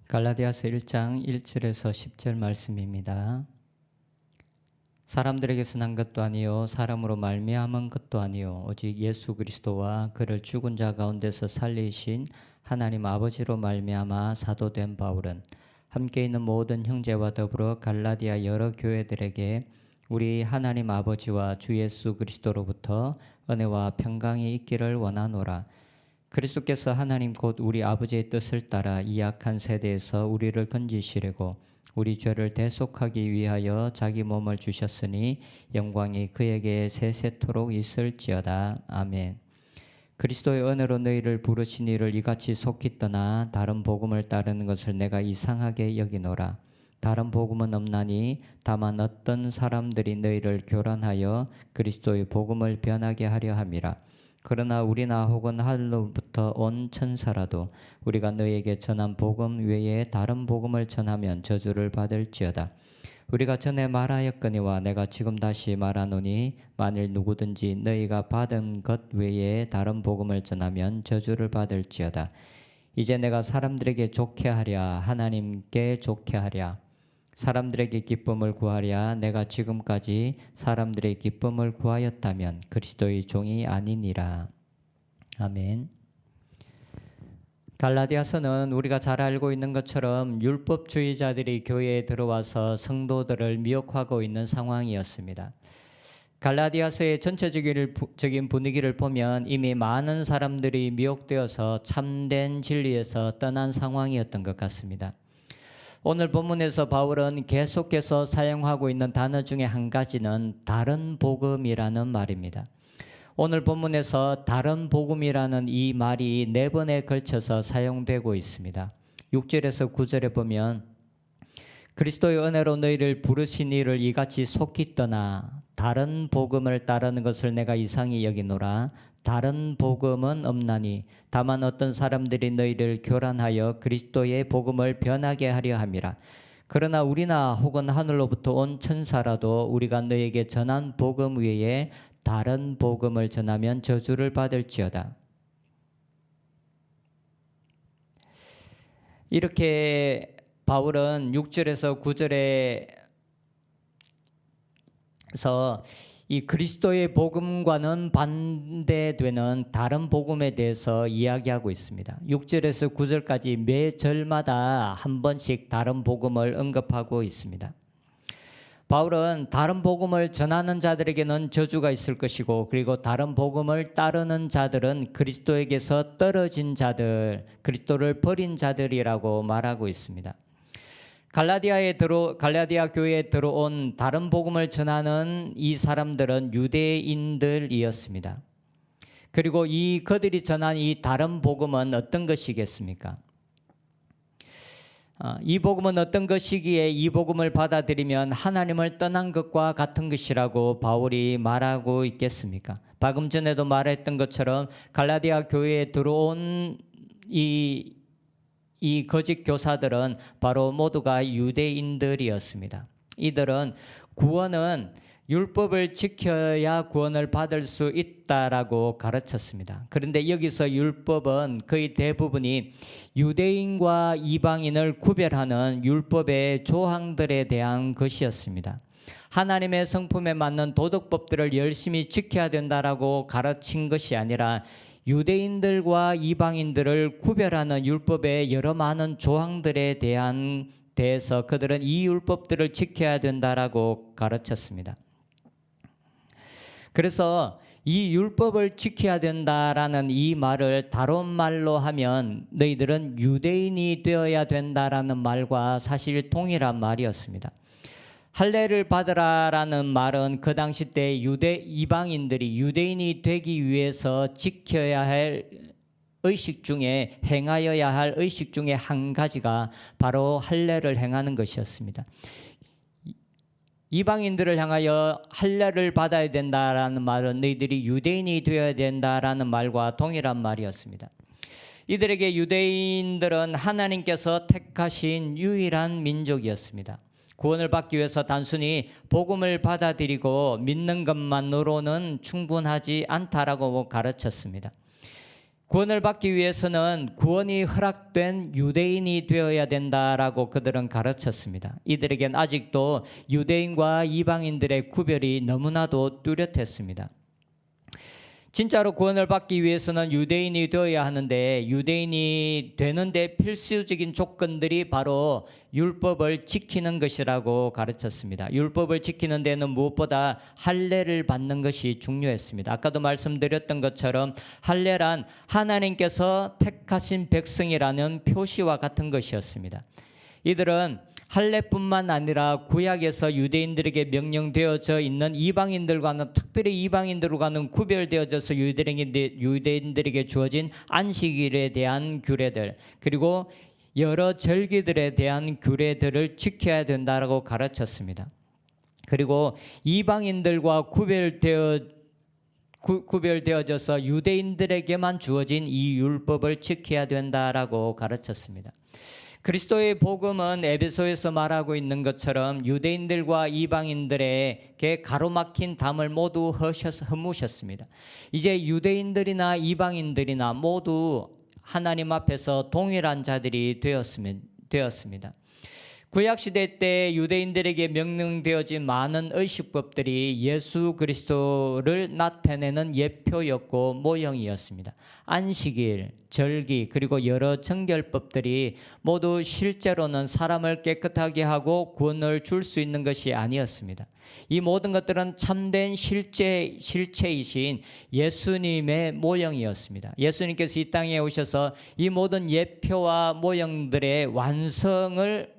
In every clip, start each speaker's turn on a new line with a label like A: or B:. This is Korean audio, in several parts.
A: 갈라디아서 1장 1절에서 10절 말씀입니다. 사람들에게서 난 것도 아니요 사람으로 말미암은 것도 아니요 오직 예수 그리스도와 그를 죽은 자 가운데서 살리신 하나님 아버지로 말미암아 사도된 바울은 함께 있는 모든 형제와 더불어 갈라디아 여러 교회들에게 우리 하나님 아버지와 주 예수 그리스도로부터 은혜와 평강이 있기를 원하노라. 그리스도께서 하나님 곧 우리 아버지의 뜻을 따라 이 악한 세대에서 우리를 건지시려고 우리 죄를 대속하기 위하여 자기 몸을 주셨으니 영광이 그에게 세세토록 있을지어다. 아멘. 그리스도의 은혜로 너희를 부르신 이를 이같이 속히 떠나 다른 복음을 따르는 것을 내가 이상하게 여기노라. 다른 복음은 없나니 다만 어떤 사람들이 너희를 교란하여 그리스도의 복음을 변하게 하려 함이라. 그러나 우리나 혹은 하늘로부터 온 천사라도 우리가 너희에게 전한 복음 외에 다른 복음을 전하면 저주를 받을지어다. 우리가 전에 말하였거니와 내가 지금 다시 말하노니 만일 누구든지 너희가 받은 것 외에 다른 복음을 전하면 저주를 받을지어다. 이제 내가 사람들에게 좋게 하랴 하나님께 좋게 하랴 사람들에게 기쁨을 구하랴 내가 지금까지 사람들의 기쁨을 구하였다면 그리스도의 종이 아니니라. 아멘. 갈라디아서는 우리가 잘 알고 있는 것처럼 율법주의자들이 교회에 들어와서 성도들을 미혹하고 있는 상황이었습니다. 갈라디아서의 전체적인 분위기를 보면 이미 많은 사람들이 미혹되어서 참된 진리에서 떠난 상황이었던 것 같습니다. 오늘 본문에서 바울은 계속해서 사용하고 있는 단어 중에 한 가지는 다른 복음이라는 말입니다. 오늘 본문에서 다른 복음이라는 이 말이 4번에 걸쳐서 사용되고 있습니다. 6절에서 9절에 보면 그리스도의 은혜로 너희를 부르신 이를 이같이 속히 떠나 다른 복음을 따르는 것을 내가 이상히 여기노라. 다른 복음은 없나니 다만 어떤 사람들이 너희를 교란하여 그리스도의 복음을 변하게 하려 함이라. 그러나 우리나 혹은 하늘로부터 온 천사라도 우리가 너희에게 전한 복음 외에 다른 복음을 전하면 저주를 받을지어다. 이렇게 바울은 6절에서 9절에서 이 그리스도의 복음과는 반대되는 다른 복음에 대해서 이야기하고 있습니다. 6절에서 9절까지 매 절마다 한 번씩 다른 복음을 언급하고 있습니다. 바울은 다른 복음을 전하는 자들에게는 저주가 있을 것이고 그리고 다른 복음을 따르는 자들은 그리스도에게서 떨어진 자들, 그리스도를 버린 자들이라고 말하고 있습니다. 갈라디아 교회에 들어온 다른 복음을 전하는 이 사람들은 유대인들이었습니다. 그리고 그들이 전한 이 다른 복음은 어떤 것이겠습니까? 이 복음은 어떤 것이기에 이 복음을 받아들이면 하나님을 떠난 것과 같은 것이라고 바울이 말하고 있겠습니까? 방금 전에도 말했던 것처럼 갈라디아 교회에 들어온 이 거짓 교사들은 바로 모두가 유대인들이었습니다. 이들은 구원은 율법을 지켜야 구원을 받을 수 있다라고 가르쳤습니다. 그런데 여기서 율법은 거의 대부분이 유대인과 이방인을 구별하는 율법의 조항들에 대한 것이었습니다. 하나님의 성품에 맞는 도덕법들을 열심히 지켜야 된다라고 가르친 것이 아니라 유대인들과 이방인들을 구별하는 율법의 여러 많은 조항들에 대해서 그들은 이 율법들을 지켜야 된다라고 가르쳤습니다. 그래서 이 율법을 지켜야 된다라는 이 말을 다른 말로 하면 너희들은 유대인이 되어야 된다라는 말과 사실 동일한 말이었습니다. 할례를 받으라라는 말은 그 당시 때 이방인들이 유대인이 되기 위해서 지켜야 할 의식 중에 행하여야 할 의식 중에 한 가지가 바로 할례를 행하는 것이었습니다. 이방인들을 향하여 할례를 받아야 된다라는 말은 너희들이 유대인이 되어야 된다라는 말과 동일한 말이었습니다. 이들에게 유대인들은 하나님께서 택하신 유일한 민족이었습니다. 구원을 받기 위해서 단순히 복음을 받아들이고 믿는 것만으로는 충분하지 않다라고 가르쳤습니다. 구원을 받기 위해서는 구원이 허락된 유대인이 되어야 된다라고 그들은 가르쳤습니다. 이들에겐 아직도 유대인과 이방인들의 구별이 너무나도 뚜렷했습니다. 진짜로 구원을 받기 위해서는 유대인이 되어야 하는데, 유대인이 되는데 필수적인 조건들이 바로 율법을 지키는 것이라고 가르쳤습니다. 율법을 지키는 데는 무엇보다 할례를 받는 것이 중요했습니다. 아까도 말씀드렸던 것처럼 할례란 하나님께서 택하신 백성이라는 표시와 같은 것이었습니다. 이들은 할례뿐만 아니라 구약에서 유대인들에게 명령되어져 있는 이방인들과는, 특별히 이방인들과는 구별되어져서 유대인들에게 주어진 안식일에 대한 규례들, 그리고 여러 절기들에 대한 규례들을 지켜야 된다라고 가르쳤습니다. 그리고 이방인들과 구별되어져서 유대인들에게만 주어진 이 율법을 지켜야 된다라고 가르쳤습니다. 그리스도의 복음은 에베소에서 말하고 있는 것처럼 유대인들과 이방인들에게 가로막힌 담을 모두 허무셨습니다. 이제 유대인들이나 이방인들이나 모두 하나님 앞에서 동일한 자들이 되었습니다. 구약시대 때 유대인들에게 명령되어진 많은 의식법들이 예수 그리스도를 나타내는 예표였고 모형이었습니다. 안식일, 절기, 그리고 여러 정결법들이 모두 실제로는 사람을 깨끗하게 하고 구원을 줄 수 있는 것이 아니었습니다. 이 모든 것들은 참된 실체이신 예수님의 모형이었습니다. 예수님께서 이 땅에 오셔서 이 모든 예표와 모형들의 완성을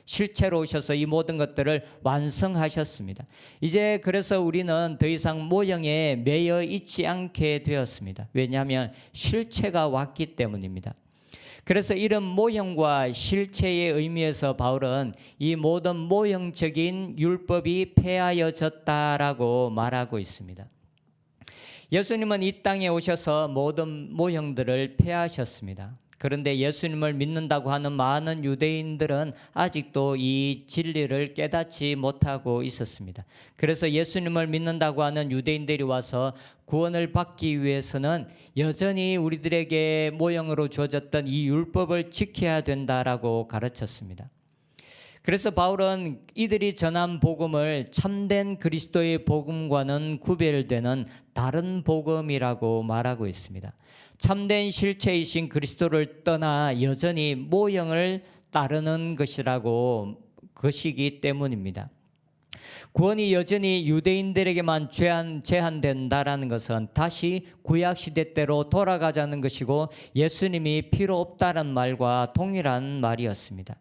A: 실체로 오셔서 이 모든 것들을 완성하셨습니다. 이제 그래서 우리는 더 이상 모형에 매여 있지 않게 되었습니다. 왜냐하면 실체가 왔기 때문입니다. 그래서 이런 모형과 실체의 의미에서 바울은 이 모든 모형적인 율법이 폐하여졌다라고 말하고 있습니다. 예수님은 이 땅에 오셔서 모든 모형들을 폐하셨습니다. 그런데 예수님을 믿는다고 하는 많은 유대인들은 아직도 이 진리를 깨닫지 못하고 있었습니다. 그래서 예수님을 믿는다고 하는 유대인들이 와서 구원을 받기 위해서는 여전히 우리들에게 모형으로 주어졌던 이 율법을 지켜야 된다라고 가르쳤습니다. 그래서 바울은 이들이 전한 복음을 참된 그리스도의 복음과는 구별되는 다른 복음이라고 말하고 있습니다. 참된 실체이신 그리스도를 떠나 여전히 모형을 따르는 것이기 때문입니다. 구원이 여전히 유대인들에게만 제한된다라는 것은 다시 구약시대 때로 돌아가자는 것이고 예수님이 필요 없다는 말과 동일한 말이었습니다.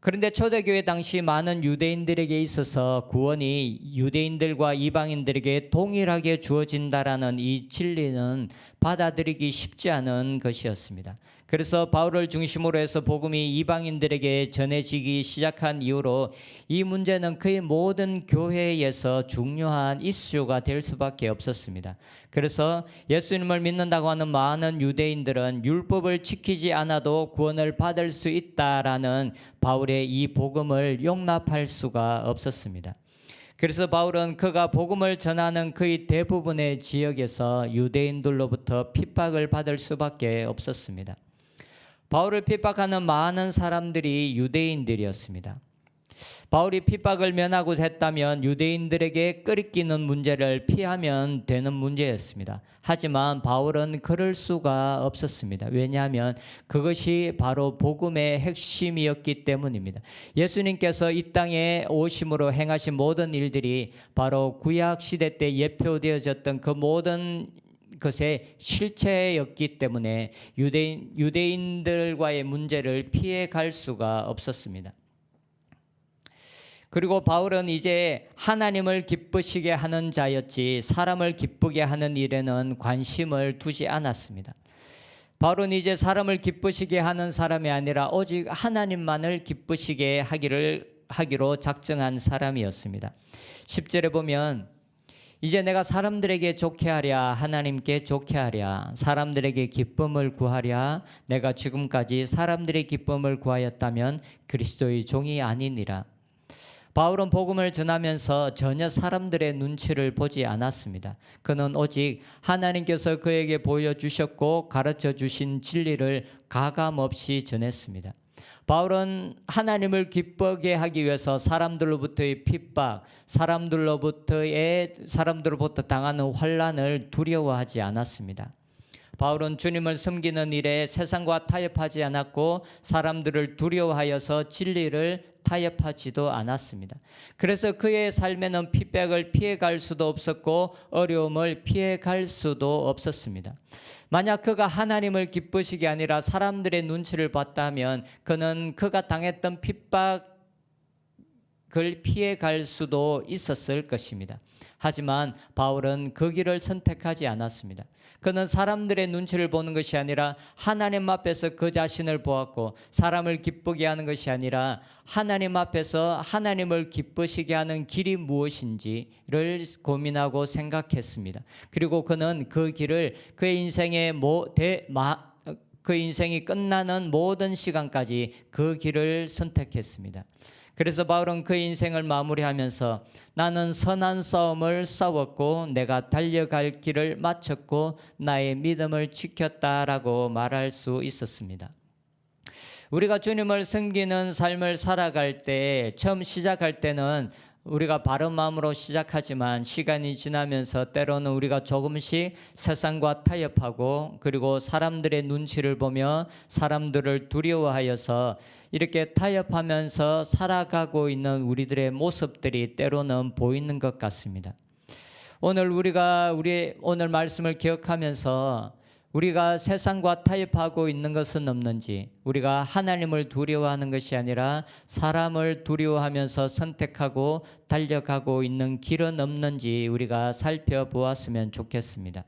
A: 그런데 초대교회 당시 많은 유대인들에게 있어서 구원이 유대인들과 이방인들에게 동일하게 주어진다라는 이 진리는 받아들이기 쉽지 않은 것이었습니다. 그래서 바울을 중심으로 해서 복음이 이방인들에게 전해지기 시작한 이후로 이 문제는 거의 모든 교회에서 중요한 이슈가 될 수밖에 없었습니다. 그래서 예수님을 믿는다고 하는 많은 유대인들은 율법을 지키지 않아도 구원을 받을 수 있다라는 바울의 이 복음을 용납할 수가 없었습니다. 그래서 바울은 그가 복음을 전하는 거의 대부분의 지역에서 유대인들로부터 핍박을 받을 수밖에 없었습니다. 바울을 핍박하는 많은 사람들이 유대인들이었습니다. 바울이 핍박을 면하고자 했다면 유대인들에게 끄리끼는 문제를 피하면 되는 문제였습니다. 하지만 바울은 그럴 수가 없었습니다. 왜냐하면 그것이 바로 복음의 핵심이었기 때문입니다. 예수님께서 이 땅에 오심으로 행하신 모든 일들이 바로 구약 시대 때 예표되어졌던 그 모든 것의 실체였기 때문에 유대인들과의 문제를 피해갈 수가 없었습니다. 그리고 바울은 이제 하나님을 기쁘시게 하는 자였지 사람을 기쁘게 하는 일에는 관심을 두지 않았습니다. 바울은 이제 사람을 기쁘시게 하는 사람이 아니라 오직 하나님만을 기쁘시게 하기로 작정한 사람이었습니다. 10절에 보면 이제 내가 사람들에게 좋게 하랴 하나님께 좋게 하랴 사람들에게 기쁨을 구하랴 내가 지금까지 사람들의 기쁨을 구하였다면 그리스도의 종이 아니니라. 바울은 복음을 전하면서 전혀 사람들의 눈치를 보지 않았습니다. 그는 오직 하나님께서 그에게 보여주셨고 가르쳐 주신 진리를 가감없이 전했습니다. 바울은 하나님을 기쁘게 하기 위해서 사람들로부터의 핍박, 사람들로부터 당하는 환난을 두려워하지 않았습니다. 바울은 주님을 섬기는 일에 세상과 타협하지 않았고 사람들을 두려워하여서 진리를 타협하지도 않았습니다. 그래서 그의 삶에는 핍박을 피해갈 수도 없었고 어려움을 피해갈 수도 없었습니다. 만약 그가 하나님을 기쁘시게 아니라 사람들의 눈치를 봤다면 그는 그가 당했던 핍박을 피해갈 수도 있었을 것입니다. 하지만 바울은 그 길을 선택하지 않았습니다. 그는 사람들의 눈치를 보는 것이 아니라 하나님 앞에서 그 자신을 보았고 사람을 기쁘게 하는 것이 아니라 하나님 앞에서 하나님을 기쁘시게 하는 길이 무엇인지를 고민하고 생각했습니다. 그리고 그는 그 길을 그의 인생이 끝나는 모든 시간까지 그 길을 선택했습니다. 그래서 바울은 그 인생을 마무리하면서 나는 선한 싸움을 싸웠고 내가 달려갈 길을 마쳤고 나의 믿음을 지켰다라고 말할 수 있었습니다. 우리가 주님을 섬기는 삶을 살아갈 때 처음 시작할 때는 우리가 바른 마음으로 시작하지만 시간이 지나면서 때로는 우리가 조금씩 세상과 타협하고 그리고 사람들의 눈치를 보며 사람들을 두려워하여서 이렇게 타협하면서 살아가고 있는 우리들의 모습들이 때로는 보이는 것 같습니다. 오늘 우리가 오늘 말씀을 기억하면서 우리가 세상과 타협하고 있는 것은 없는지, 우리가 하나님을 두려워하는 것이 아니라 사람을 두려워하면서 선택하고 달려가고 있는 길은 없는지 우리가 살펴보았으면 좋겠습니다.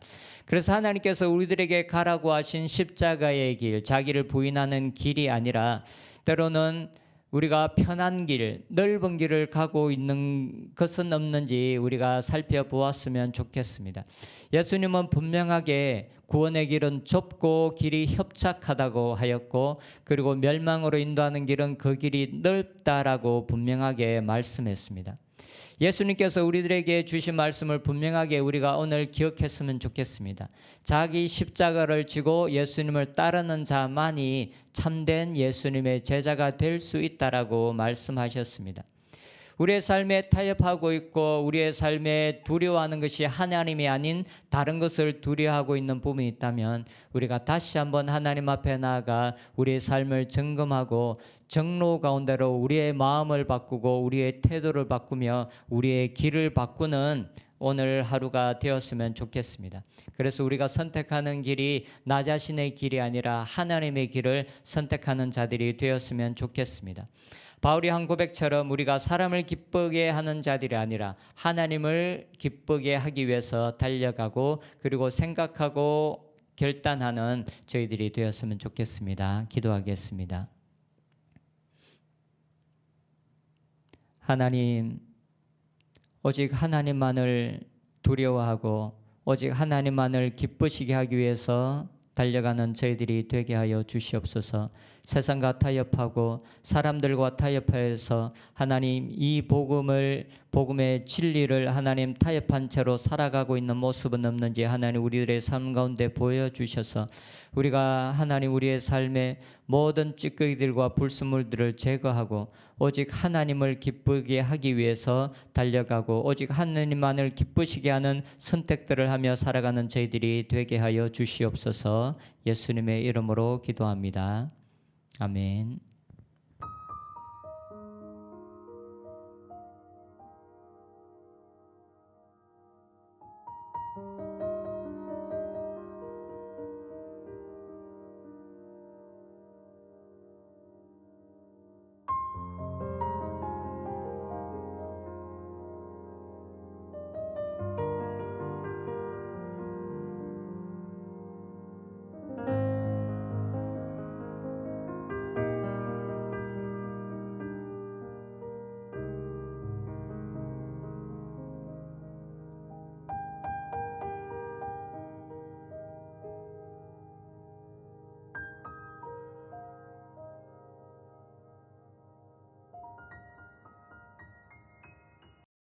A: 그래서 하나님께서 우리들에게 가라고 하신 십자가의 길, 자기를 부인하는 길이 아니라 때로는 우리가 편한 길, 넓은 길을 가고 있는 것은 없는지 우리가 살펴보았으면 좋겠습니다. 예수님은 분명하게 구원의 길은 좁고 길이 협착하다고 하였고 그리고 멸망으로 인도하는 길은 그 길이 넓다라고 분명하게 말씀했습니다. 예수님께서 우리들에게 주신 말씀을 분명하게 우리가 오늘 기억했으면 좋겠습니다. 자기 십자가를 지고 예수님을 따르는 자만이 참된 예수님의 제자가 될 수 있다라고 말씀하셨습니다. 우리의 삶에 타협하고 있고 우리의 삶에 두려워하는 것이 하나님이 아닌 다른 것을 두려워하고 있는 부분이 있다면 우리가 다시 한번 하나님 앞에 나아가 우리의 삶을 점검하고 정로 가운데로 우리의 마음을 바꾸고 우리의 태도를 바꾸며 우리의 길을 바꾸는 오늘 하루가 되었으면 좋겠습니다. 그래서 우리가 선택하는 길이 나 자신의 길이 아니라 하나님의 길을 선택하는 자들이 되었으면 좋겠습니다. 바울이 한 고백처럼 우리가 사람을 기쁘게 하는 자들이 아니라 하나님을 기쁘게 하기 위해서 달려가고 그리고 생각하고 결단하는 저희들이 되었으면 좋겠습니다. 기도하겠습니다. 하나님, 오직 하나님만을 두려워하고 오직 하나님만을 기쁘시게 하기 위해서 달려가는 저희들이 되게 하여 주시옵소서. 세상과 타협하고 사람들과 타협하여서 하나님 이 복음의 진리를 하나님 타협한 채로 살아가고 있는 모습은 없는지 하나님 우리들의 삶 가운데 보여주셔서 우리가 하나님 우리의 삶의 모든 찌꺼기들과 불순물들을 제거하고 오직 하나님을 기쁘게 하기 위해서 달려가고 오직 하나님만을 기쁘시게 하는 선택들을 하며 살아가는 저희들이 되게 하여 주시옵소서. 예수님의 이름으로 기도합니다. 아멘.